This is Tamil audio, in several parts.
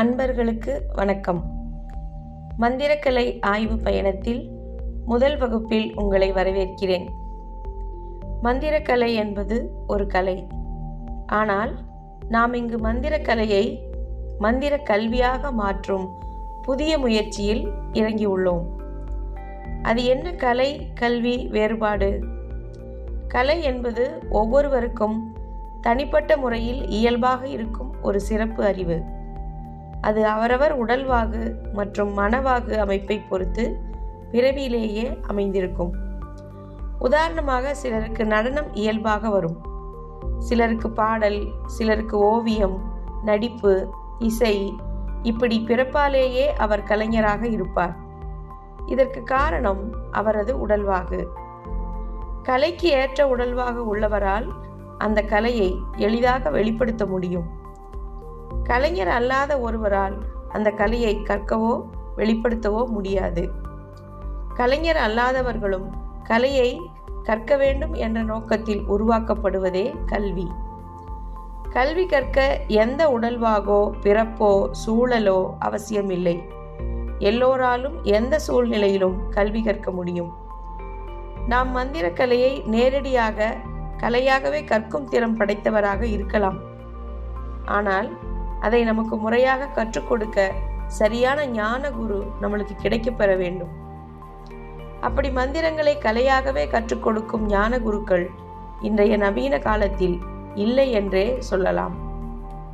அன்பர்களுக்கு வணக்கம். மந்திரக்கலை ஆய்வு பயணத்தில் முதல் வகுப்பில் உங்களை வரவேற்கிறேன். மந்திரக்கலை என்பது ஒரு கலை. ஆனால் நாம் இங்கு மந்திரக்கலையை மந்திர கல்வியாக மாற்றும் புதிய முயற்சியில் இறங்கியுள்ளோம். அது என்ன கலை கல்வி வேறுபாடு? கலை என்பது ஒவ்வொருவருக்கும் தனிப்பட்ட முறையில் இயல்பாக இருக்கும் ஒரு சிறப்பு அறிவு. அது அவரவர் உடல்வாகு மற்றும் மனவாகு அமைப்பை பொறுத்து பிறவியிலேயே அமைந்திருக்கும். உதாரணமாக, சிலருக்கு நடனம் இயல்பாக வரும், சிலருக்கு பாடல், சிலருக்கு ஓவியம், நடிப்பு, இசை, இப்படி பிறப்பாலேயே அவர் கலைஞராக இருப்பார். இதற்கு காரணம் அவரது உடல்வாகு. கலைக்கு ஏற்ற உடல்வாகு உள்ளவரால் அந்த கலையை எளிதாக வெளிப்படுத்த முடியும். கலைஞர் அல்லாத ஒருவரால் அந்த கலையை கற்கவோ வெளிப்படுத்தவோ முடியாது. கலைஞர் அல்லாதவர்களும் கலையை கற்க வேண்டும் என்ற நோக்கத்தில் உருவாக்கப்படுவதே கல்வி. கல்வி கற்க எந்த உடல்வாகோ பிறப்போ சூழலோ அவசியமில்லை. எல்லோராலும் எந்த சூழ்நிலையிலும் கல்வி கற்க முடியும். நாம் மந்திரக்கலையை நேரடியாக கலையாகவே கற்கும் திறம் படைத்தவராக இருக்கலாம். ஆனால் அதை நமக்கு முறையாக கற்றுக் கொடுக்க சரியான ஞான குரு நம்மளுக்கு கிடைக்கப்பெற வேண்டும். அப்படி மந்திரங்களை கலையாகவே கற்றுக் கொடுக்கும் ஞான குருக்கள் இன்றைய நவீன காலத்தில் இல்லை என்றே சொல்லலாம்.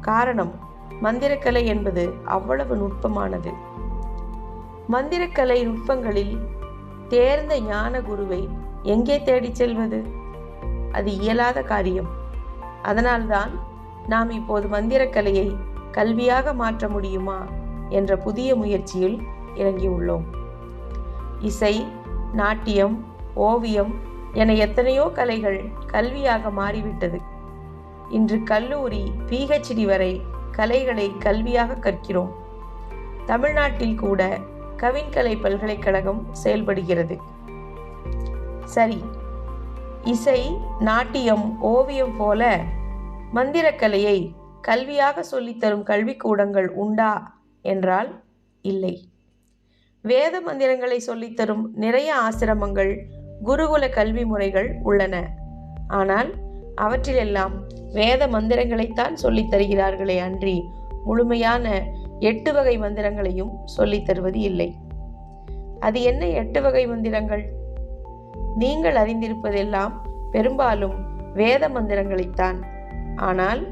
காரணம், மந்திரக்கலை என்பது அவ்வளவு நுட்பமானது. மந்திரக்கலை நுட்பங்களில் தேர்ந்த ஞான குருவை எங்கே தேடிச் செல்வது? அது இயலாத காரியம். அதனால்தான் நாம் இப்போது மந்திரக்கலையை கல்வியாக மாற்ற முடியுமா என்ற புதிய முயற்சியில் இறங்கியுள்ளோம். இசை, நாட்டியம், ஓவியம் என எத்தனையோ கலைகள் கல்வியாக மாறிவிட்டது. இன்று கல்லூரி, PhD வரை கலைகளை கல்வியாக கற்கிறோம். தமிழ்நாட்டில் கூட கவின்கலை பல்கலைக்கழகம் செயல்படுகிறது. சரி, இசை, நாட்டியம், ஓவியம் போல மந்திரக்கலையை கல்வியாக சொல்லித்தரும் கல்விக்கூடங்கள் உண்டா என்றால் இல்லை. வேத மந்திரங்களை சொல்லித்தரும் நிறைய ஆசிரமங்கள், குருகுல கல்வி முறைகள் உள்ளன. ஆனால் அவற்றிலெல்லாம் வேத மந்திரங்களைத்தான் சொல்லித் தருகிறார்களே அன்றி முழுமையான 8 வகை மந்திரங்களையும் சொல்லித் தருவது இல்லை. அது என்ன 8 வகை மந்திரங்கள்? நீங்கள் அறிந்திருப்பதெல்லாம் பெரும்பாலும் வேத மந்திரங்களைத்தான். ஆனால்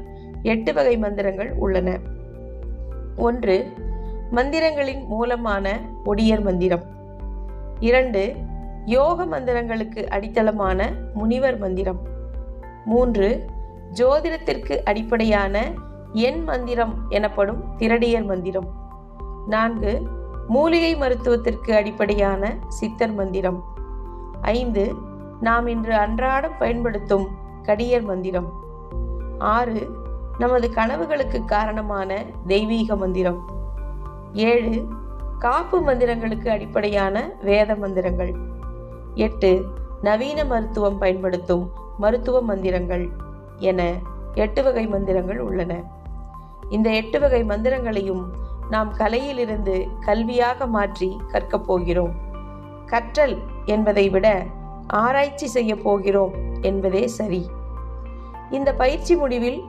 8 வகை மந்திரங்கள் உள்ளன. 1. மந்திரங்களின் மூலமான ஒடியர் மந்திரம். 2. யோக மந்திரங்களுக்கு அடித்தளமான முனிவர் மந்திரம். 3. ஜோதிடத்திற்கு அடிப்படையான எண் மந்திரம் எனப்படும் திரடியர் மந்திரம். 4. மூலிகை மருத்துவத்திற்கு அடிப்படையான சித்தர் மந்திரம். 5. நாம் இன்று அன்றாடம் பயன்படுத்தும் கடியர் மந்திரம். 6. நமது கனவுகளுக்கு காரணமான தெய்வீக மந்திரம். 7. காப்பு மந்திரங்களுக்கு அடிப்படையான வேத மந்திரங்கள். 8. நவீன மருத்துவம் பயன்படுத்தும் மருத்துவ மந்திரங்கள் என 8 வகை மந்திரங்கள் உள்ளன. இந்த 8 வகை மந்திரங்களையும் நாம் கலையிலிருந்து கல்வியாக மாற்றி கற்கப் போகிறோம். கற்றல் என்பதை விட ஆராய்ச்சி செய்ய போகிறோம் என்பதே சரி. இந்த பயிற்சி முடிவில்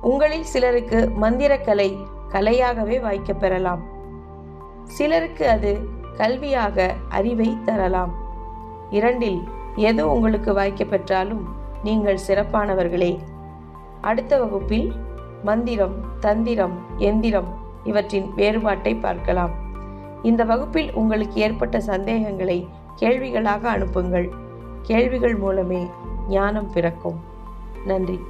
உங்களில் சிலருக்கு மந்திரக்கலை கலையாகவே வாய்க்கப் பெறலாம். சிலருக்கு அது கல்வியாக அறிவை தரலாம். இரண்டில் எது உங்களுக்கு வாய்க்கப் பெற்றாலும் நீங்கள் சிறப்பானவர்களே. அடுத்த வகுப்பில் மந்திரம், தந்திரம், எந்திரம் இவற்றின் வேறுபாட்டை பார்க்கலாம். இந்த வகுப்பில் உங்களுக்கு ஏற்பட்ட சந்தேகங்களை கேள்விகளாக அனுப்புங்கள். கேள்விகள் மூலமே ஞானம் பிறக்கும். நன்றி.